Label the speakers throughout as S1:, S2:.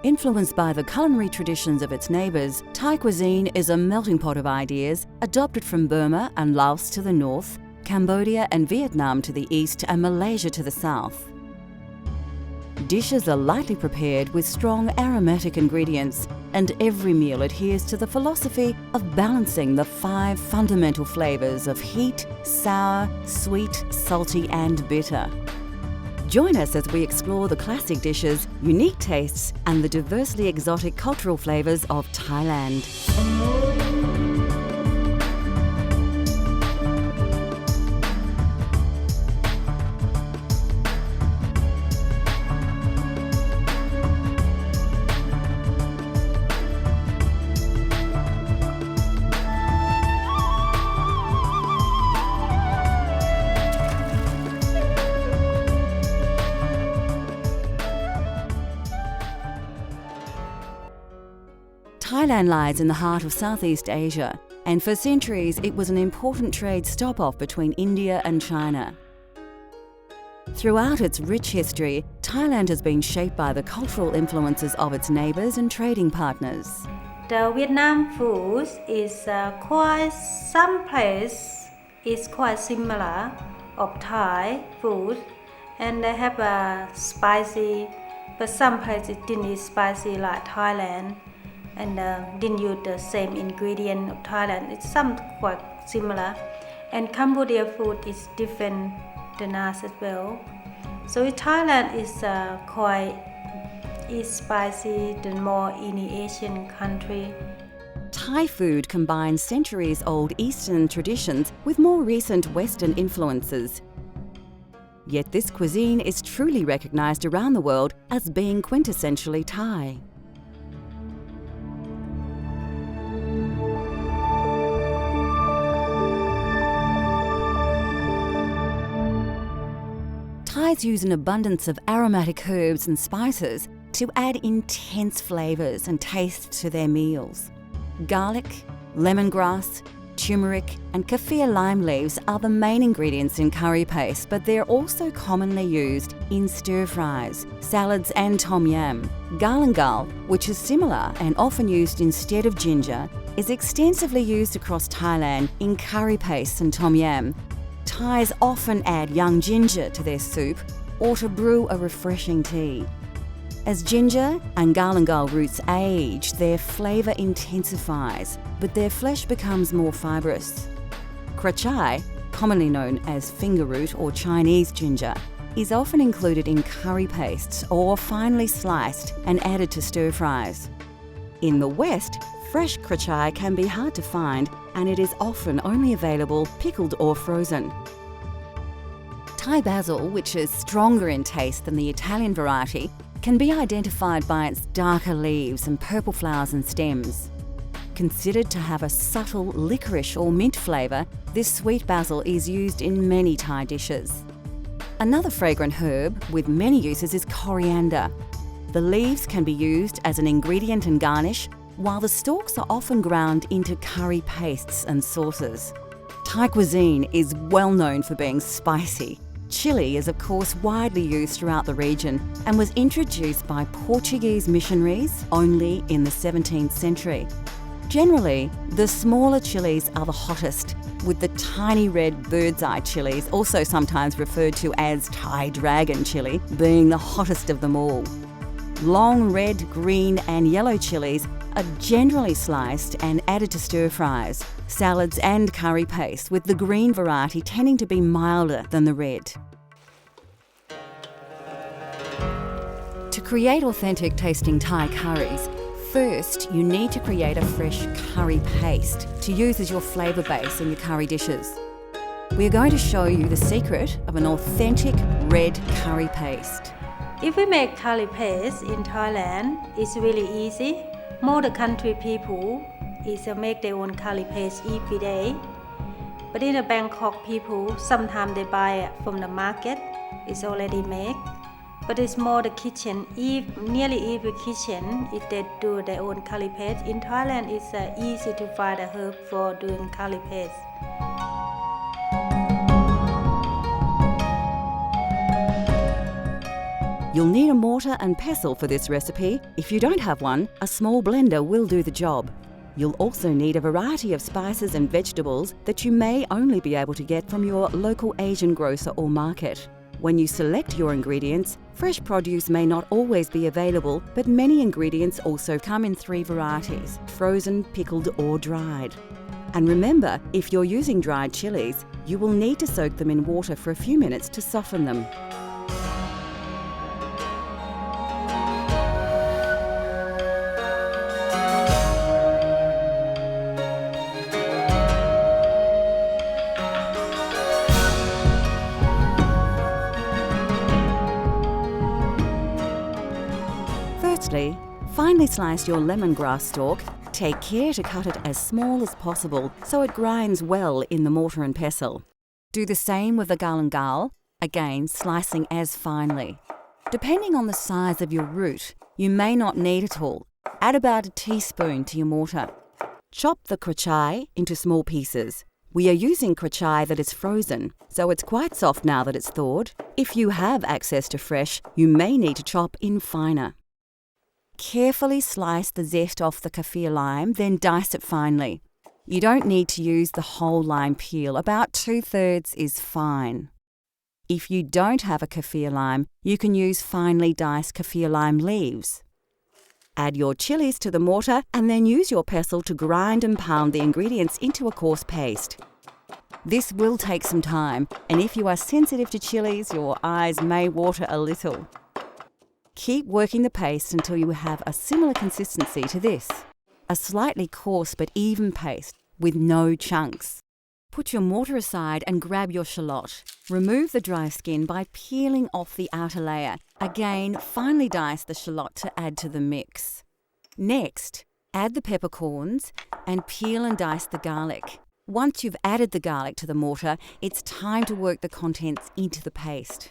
S1: Influenced by the culinary traditions of its neighbours, Thai cuisine is a melting pot of ideas adopted from Burma and Laos to the north, Cambodia and Vietnam to the east, and Malaysia to the south. Dishes are lightly prepared with strong aromatic ingredients, and every meal adheres to the philosophy of balancing the 5 fundamental flavours of heat, sour, sweet, salty and bitter. Join us as we explore the classic dishes, unique tastes and the diversely exotic cultural flavours of Thailand. Thailand lies in the heart of Southeast Asia, and for centuries it was an important trade stop-off between India and China. Throughout its rich history, Thailand has been shaped by the cultural influences of its neighbours and trading partners.
S2: The Vietnam food is quite similar of Thai food, and they have a spicy, but some places didn't eat spicy like Thailand, and didn't use the same ingredient of Thailand. It's some quite similar, and Cambodia food is different than us as well. So Thailand is quite spicy than more any Asian country.
S1: Thai food combines centuries-old Eastern traditions with more recent Western influences. Yet this cuisine is truly recognised around the world as being quintessentially Thai. Thais use an abundance of aromatic herbs and spices to add intense flavours and taste to their meals. Garlic, lemongrass, turmeric and kaffir lime leaves are the main ingredients in curry paste, but they're also commonly used in stir-fries, salads and tom yam. Galangal, which is similar and often used instead of ginger, is extensively used across Thailand in curry pastes and tom yam. Thais often add young ginger to their soup or to brew a refreshing tea. As ginger and galangal roots age, their flavour intensifies, but their flesh becomes more fibrous. Krachai, commonly known as finger root or Chinese ginger, is often included in curry pastes or finely sliced and added to stir-fries. In the West, fresh krachai can be hard to find, and it is often only available pickled or frozen. Thai basil, which is stronger in taste than the Italian variety, can be identified by its darker leaves and purple flowers and stems. Considered to have a subtle licorice or mint flavour, this sweet basil is used in many Thai dishes. Another fragrant herb with many uses is coriander. The leaves can be used as an ingredient and garnish, while the stalks are often ground into curry pastes and sauces. Thai cuisine is well known for being spicy. Chili is of course widely used throughout the region and was introduced by Portuguese missionaries only in the 17th century. Generally, the smaller chilies are the hottest, with the tiny red bird's eye chilies, also sometimes referred to as Thai dragon chili, being the hottest of them all. Long red, green and yellow chilies are generally sliced and added to stir-fries, salads and curry paste, with the green variety tending to be milder than the red. To create authentic tasting Thai curries, first you need to create a fresh curry paste to use as your flavour base in your curry dishes. We are going to show you the secret of an authentic red curry paste.
S2: If we make curry paste in Thailand, it's really easy. Most of the country people make their own curry paste every day. But in the Bangkok people, sometimes they buy it from the market. It's already made. But it's more the kitchen. Nearly every kitchen, if they do their own curry paste. In Thailand, it's easy to find a herb for doing curry paste.
S1: You'll need a mortar and pestle for this recipe. If you don't have one, a small blender will do the job. You'll also need a variety of spices and vegetables that you may only be able to get from your local Asian grocer or market. When you select your ingredients, fresh produce may not always be available, but many ingredients also come in 3 varieties: frozen, pickled or dried. And remember, if you're using dried chilies, you will need to soak them in water for a few minutes to soften them. Firstly, finely slice your lemongrass stalk. Take care to cut it as small as possible so it grinds well in the mortar and pestle. Do the same with the galangal, again slicing as finely. Depending on the size of your root, you may not need it all. Add about a teaspoon to your mortar. Chop the krachai into small pieces. We are using krachai that is frozen, so it's quite soft now that it's thawed. If you have access to fresh, you may need to chop in finer. Carefully slice the zest off the kaffir lime, then dice it finely. You don't need to use the whole lime peel, about 2/3 is fine. If you don't have a kaffir lime, you can use finely diced kaffir lime leaves. Add your chilies to the mortar and then use your pestle to grind and pound the ingredients into a coarse paste. This will take some time, and if you are sensitive to chilies, your eyes may water a little. Keep working the paste until you have a similar consistency to this, a slightly coarse but even paste with no chunks. Put your mortar aside and grab your shallot. Remove the dry skin by peeling off the outer layer. Again, finely dice the shallot to add to the mix. Next, add the peppercorns and peel and dice the garlic. Once you've added the garlic to the mortar, it's time to work the contents into the paste.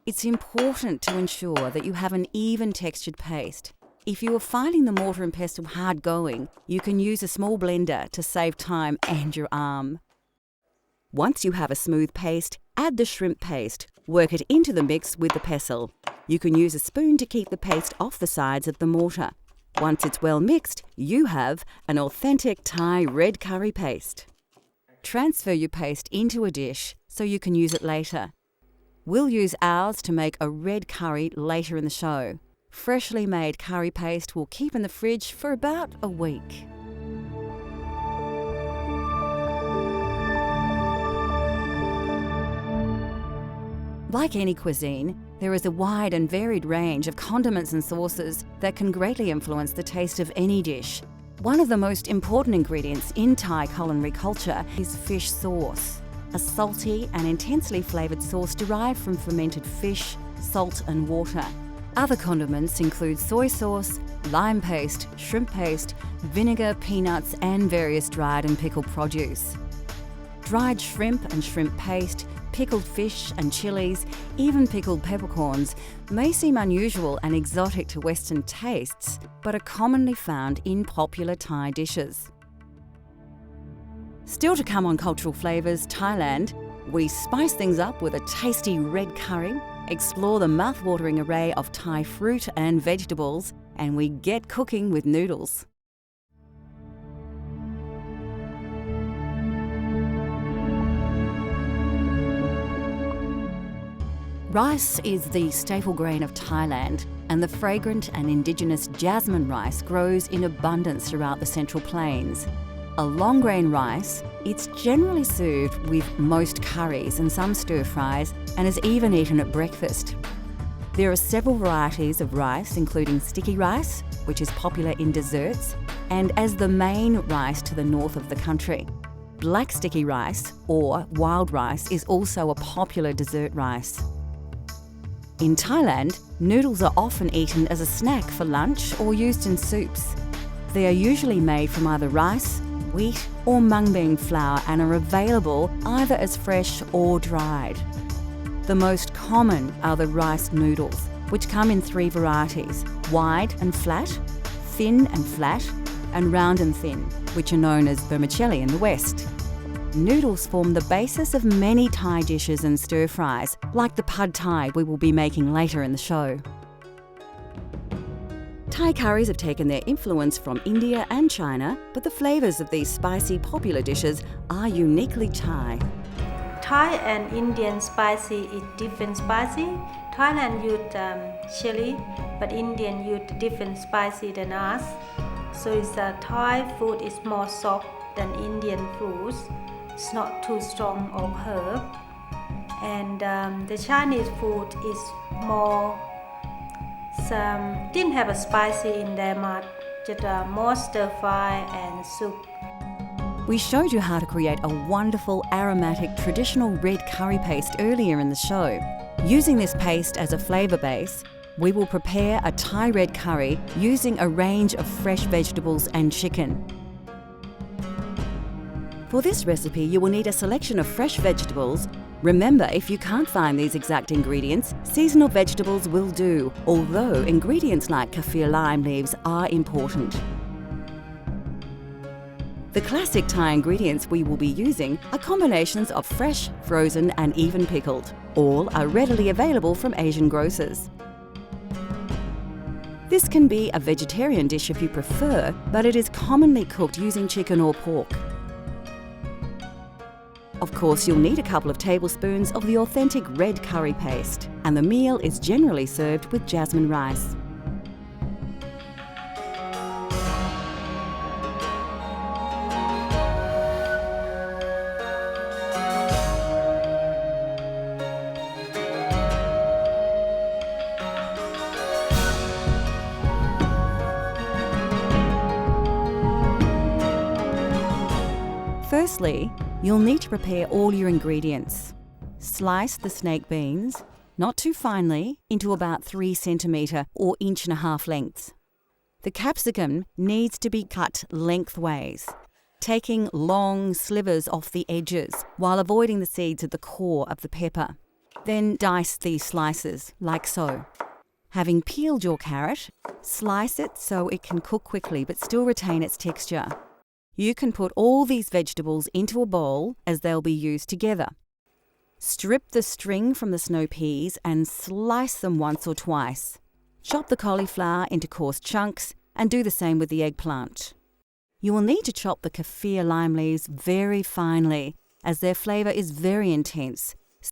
S1: It's important to ensure that you have an even textured paste. If you are finding the mortar and pestle hard going, you can use a small blender to save time and your arm. Once you have a smooth paste, add the shrimp paste. Work it into the mix with the pestle. You can use a spoon to keep the paste off the sides of the mortar. Once it's well mixed, you have an authentic Thai red curry paste. Transfer your paste into a dish so you can use it later. We'll use ours to make a red curry later in the show. Freshly made curry paste will keep in the fridge for about a week. Like any cuisine, there is a wide and varied range of condiments and sauces that can greatly influence the taste of any dish. One of the most important ingredients in Thai culinary culture is fish sauce, a salty and intensely flavoured sauce derived from fermented fish, salt and water. Other condiments include soy sauce, lime paste, shrimp paste, vinegar, peanuts and various dried and pickled produce. Dried shrimp and shrimp paste, pickled fish and chilies, even pickled peppercorns may seem unusual and exotic to Western tastes, but are commonly found in popular Thai dishes. Still to come on Cultural Flavours Thailand, we spice things up with a tasty red curry, explore the mouth-watering array of Thai fruit and vegetables, and we get cooking with noodles. Rice is the staple grain of Thailand, and the fragrant and indigenous jasmine rice grows in abundance throughout the Central Plains. A long grain rice, it's generally served with most curries and some stir-fries, and is even eaten at breakfast. There are several varieties of rice, including sticky rice, which is popular in desserts, and as the main rice to the north of the country. Black sticky rice, or wild rice, is also a popular dessert rice. In Thailand, noodles are often eaten as a snack for lunch or used in soups. They are usually made from either rice, wheat or mung bean flour and are available either as fresh or dried. The most common are the rice noodles, which come in 3 varieties: wide and flat, thin and flat, and round and thin, which are known as vermicelli in the West. Noodles form the basis of many Thai dishes and stir-fries, like the pad Thai we will be making later in the show. Thai curries have taken their influence from India and China, but the flavours of these spicy popular dishes are uniquely Thai.
S2: Thai and Indian spicy is different spicy. Thailand use chili, but Indian use different spicy than us. So Thai food is more soft than Indian foods. It's not too strong of herb. And the Chinese food is more didn't have a spicy in their mouth, just more stir fry and soup.
S1: We showed you how to create a wonderful aromatic traditional red curry paste earlier in the show. Using this paste as a flavour base, we will prepare a Thai red curry using a range of fresh vegetables and chicken. For this recipe, you will need a selection of fresh vegetables. Remember, if you can't find these exact ingredients, seasonal vegetables will do, although ingredients like kaffir lime leaves are important. The classic Thai ingredients we will be using are combinations of fresh, frozen and even pickled. All are readily available from Asian grocers. This can be a vegetarian dish if you prefer, but it is commonly cooked using chicken or pork. Of course, you'll need a couple of tablespoons of the authentic red curry paste, and the meal is generally served with jasmine rice. Firstly, you'll need to prepare all your ingredients. Slice the snake beans, not too finely, into about 3 centimetre or 1.5 inch lengths. The capsicum needs to be cut lengthways, taking long slivers off the edges while avoiding the seeds at the core of the pepper. Then dice these slices, like so. Having peeled your carrot, slice it so it can cook quickly but still retain its texture. You can put all these vegetables into a bowl as they'll be used together. Strip the string from the snow peas and slice them once or twice. Chop the cauliflower into coarse chunks and do the same with the eggplant. You will need to chop the kaffir lime leaves very finely as their flavour is very intense